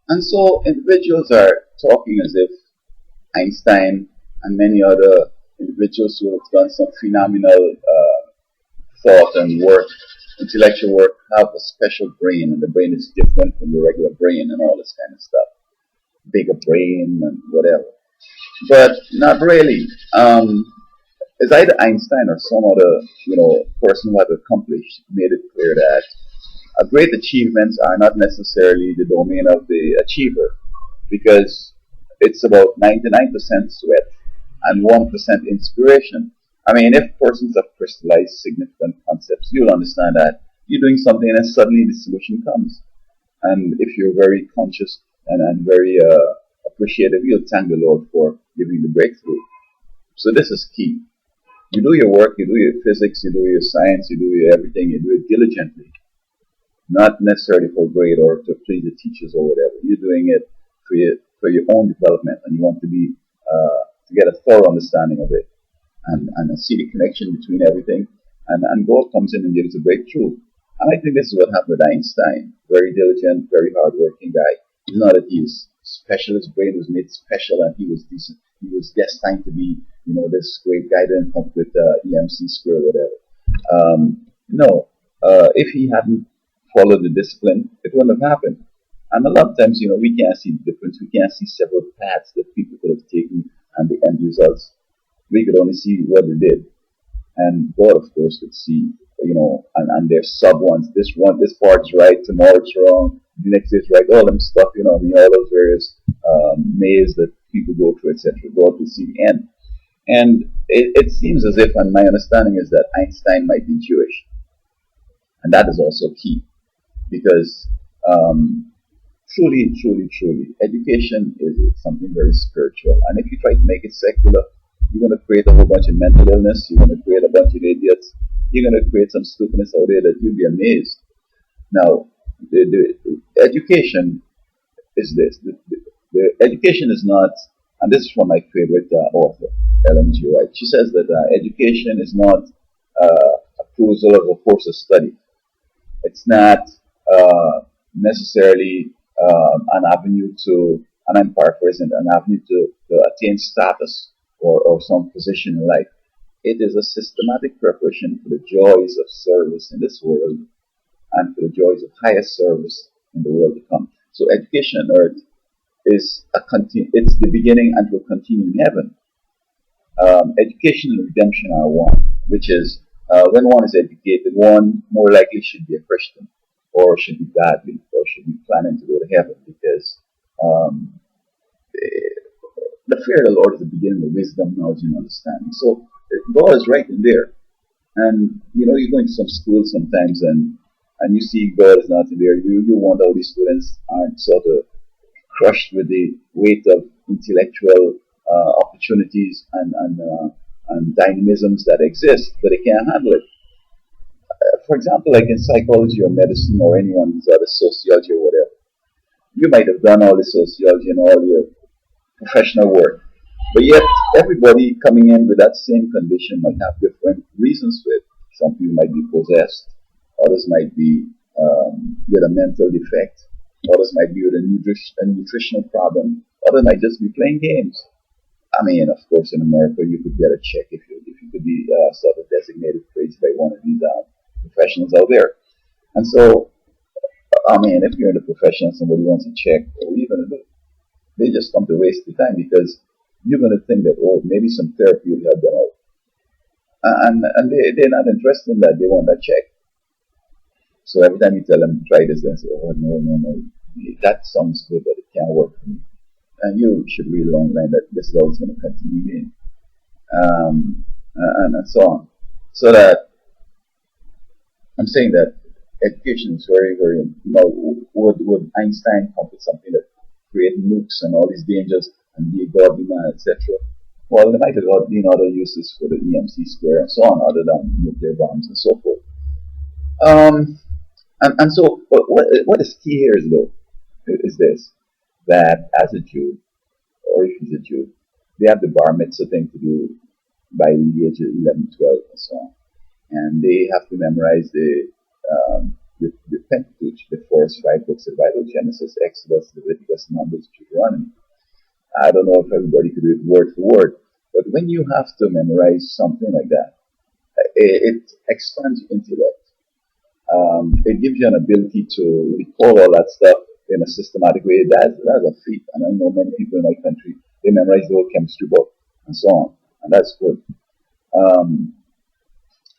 And so individuals are talking as if Einstein and many other individuals who have done some phenomenal thought and work, intellectual work, have a special brain, and the brain is different from the regular brain and all this kind of stuff. Bigger brain and whatever. But not really. It's either Einstein or some other, person who has accomplished, made it clear that great achievements are not necessarily the domain of the achiever, because it's about 99% sweat and 1% inspiration. I mean, if persons have crystallized significant concepts, you'll understand that you're doing something and suddenly the solution comes. And if you're very conscious and very appreciative, you'll thank the Lord for giving the breakthrough. So this is key. You do your work, you do your physics, you do your science, you do your everything, you do it diligently, not necessarily for grade or to please the teachers or whatever. You're doing it for your own development, and you want to be to get a thorough understanding of it and see the connection between everything. And God comes in and gives a breakthrough. And I think this is what happened with Einstein. Very diligent, very hardworking guy. It's not that he's special. His brain was made special, and he was decent. He was destined to be, this great guy. Didn't come with EMC square or whatever. No, if he hadn't followed the discipline, it wouldn't have happened. And a lot of times, we can't see the difference. We can't see several paths that people could have taken and the end results. We could only see what they did. And God, of course, could see, and there's sub ones. This part's right, tomorrow it's wrong, the next is right, all them stuff, all those various maze that people go through, etc. God could see the end. And it seems as if, and my understanding is that Einstein might be Jewish. And that is also key, because truly, education is something very spiritual. And if you try to make it secular, you're going to create a whole bunch of mental illness. You're going to create a bunch of idiots. You're going to create some stupidness out there that you'll be amazed. Now, the education is this. The education is not, and this is from my favorite author, Ellen G. White. She says that education is not a perusal of a course of study. It's not necessarily an avenue to, and I'm paraphrasing, an avenue to attain status or some position in life. It is a systematic preparation for the joys of service in this world and for the joys of higher service in the world to come. So education on earth is it's the beginning and will continue in heaven. Education and redemption are one, which is when one is educated, one more likely should be a Christian, or should be godly, or should be planning to go to heaven, because the fear of the Lord is the beginning of wisdom, knowledge, and understanding. So God is right in there. And you're going to some schools sometimes, and you see God is not in there. You wonder how these students aren't sort of crushed with the weight of intellectual opportunities and dynamisms that exist, but they can't handle it. For example, like in psychology or medicine or anyone's other sociology or whatever, you might have done all the sociology and all your professional work, but yet everybody coming in with that same condition might have different reasons for it. Some people might be possessed, others might be with a mental defect, others might be with a nutritional problem, others might just be playing games. I mean, of course, in America, you could get a check if you could be sort of designated crazy by one of these professionals out there. And so, I mean, if you're in the profession and somebody wants a check, what are you going to do? They just come to waste the time, because you're going to think that, maybe some therapy will help them out. And they're not interested in that. They want that check. So every time you tell them to try this, they say, no. That sounds good, but it can't work for me. And you should read along the line that this is how it's going to continue being. And so on. So that I'm saying that education is very, very, would Einstein come with something that create nukes and all these dangers and be a godly man, etc.? Well, there might have been other uses for the EMC square and so on, other than nuclear bombs and so forth. And so, what is key here is this, that as a Jew, or if he's a Jew, they have the bar mitzvah thing to do by the age of 11, 12, and so on. And they have to memorize the the Pentateuch, the first five books of the Bible: Genesis, Exodus, Leviticus, Numbers, Deuteronomy. I don't know if everybody could do it word for word, but when you have to memorize something like that, it expands your intellect. It gives you an ability to recall all that stuff in a systematic way. That's a feat, and I know many people in my country, they memorize the whole chemistry book and so on, and that's good. Um,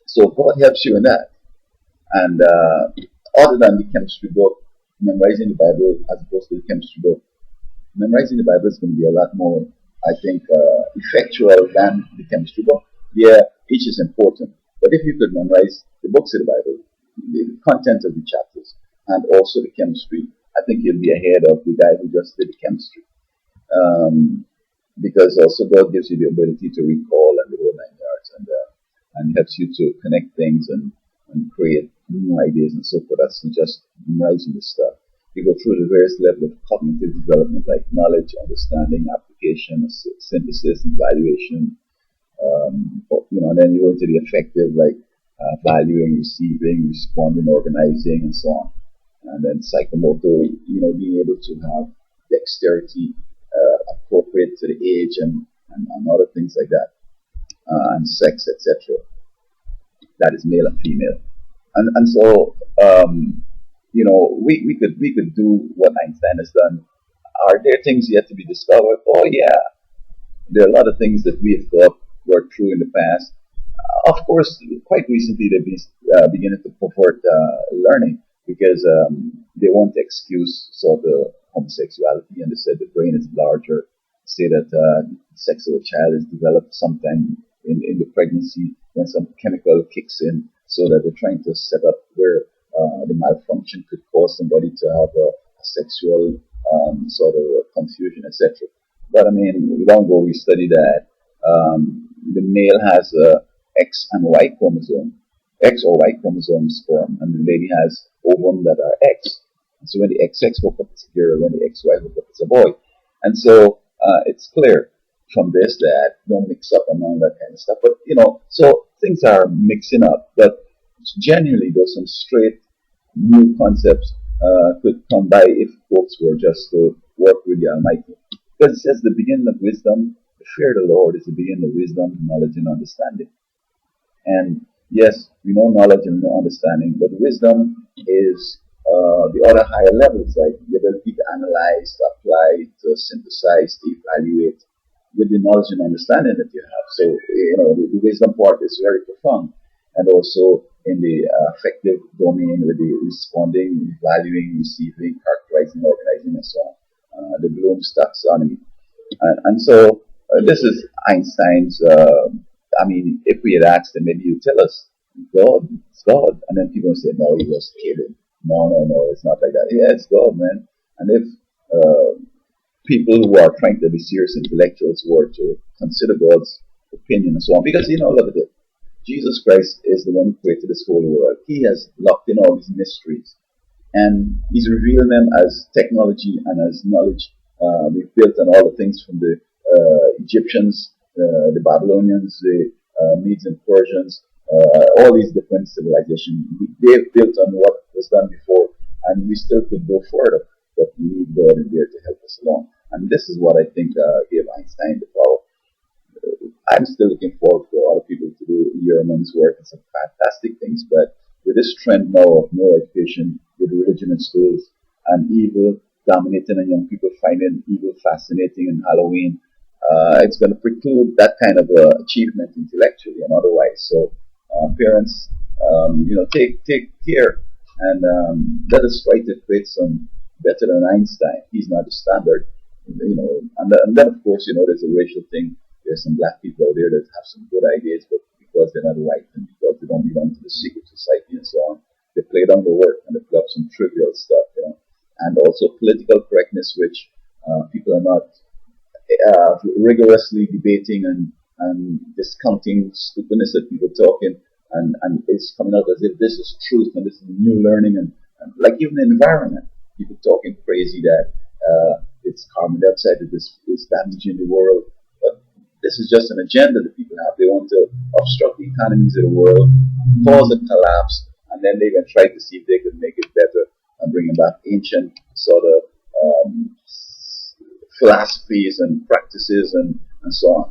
so God helps you in that. And other than the chemistry book, memorizing the Bible as opposed to the chemistry book, memorizing the Bible is going to be a lot more, I think, effectual than the chemistry book. Yeah, each is important. But if you could memorize the books of the Bible, the content of the chapters, and also the chemistry, I think you'll be ahead of the guy who just did the chemistry. Um, because also God gives you the ability to recall and the whole nine yards, and helps you to connect things and create new ideas and so forth. That's just memorizing the stuff. You go through the various levels of cognitive development, like knowledge, understanding, application, synthesis, evaluation. And then you go into the affective, like valuing, receiving, responding, organizing, and so on. And then psychomotor, being able to have dexterity appropriate to the age and other things like that, and sex, etc. That is male and female. And so we could do what Einstein has done. Are there things yet to be discovered? Oh yeah, there are a lot of things that we have thought were true in the past. Of course, quite recently they've been beginning to purport learning, because they want to excuse sort of homosexuality, and they said the brain is larger. Say that sex of a child is developed sometime in the pregnancy when some chemical kicks in, so that they're trying to set up where the malfunction could cause somebody to have a sexual sort of confusion, etc. But I mean, long ago we studied that the male has a X and Y chromosome, X or Y chromosome sperm, and the lady has ovum that are X. And so when the XX hook up, it's a girl. When the XY hook up, it's a boy. And so it's clear from this that don't mix up and all that kind of stuff. But so things are mixing up. But genuinely, there's some straight new concepts could come by if folks were just to work with the Almighty. Because it says the beginning of wisdom, the fear of the Lord is the beginning of wisdom, knowledge, and understanding. And yes, we know knowledge and we know understanding, but wisdom is the other higher levels, like the ability to analyze, to apply, to synthesize, to evaluate with the knowledge and understanding that you have. So, the wisdom part is very profound. And also in the affective domain with the responding, valuing, receiving, characterizing, organizing, and so on. The Bloom's taxonomy. And so this is Einstein's. If we had asked him, maybe you tell us, God, it's God. And then people would say, no, he was kidding. No, it's not like that. Yeah, it's God, man. And if people who are trying to be serious intellectuals were to consider God's opinion and so on, because, look at it. Jesus Christ is the one who created this whole world. He has locked in all these mysteries, and he's revealing them as technology and as knowledge. We've built on all the things from the Egyptians, the Babylonians, the Medes and Persians, all these different civilizations. They've built on what was done before, and we still could go further, but we need God in there to help us along. And this is what I think gave Einstein the power. I'm still looking forward for other people to do Yearman's work and some fantastic things, but with this trend now of no education, with religion in schools, and evil dominating and young people finding evil fascinating in Halloween, it's going to preclude that kind of achievement intellectually and otherwise. So parents, take care, and let us try to create some better than Einstein. He's not the standard, and then of course, there's a racial thing. There's some black people out there that have some good ideas, but because they're not white and because they don't belong to the secret society and so on, they play down the work and they play up some trivial stuff, and also political correctness, which people are not rigorously debating and discounting stupidness that people talking, and it's coming out as if this is truth and this is new learning, and like even the environment, people talking crazy that it's carbon dioxide that is damaging the world. But this is just an agenda that people have. They want to obstruct the economies of the world, cause a collapse, and and then they're going to try to see if they could make it better and bring back ancient sort of philosophies and practices and so on.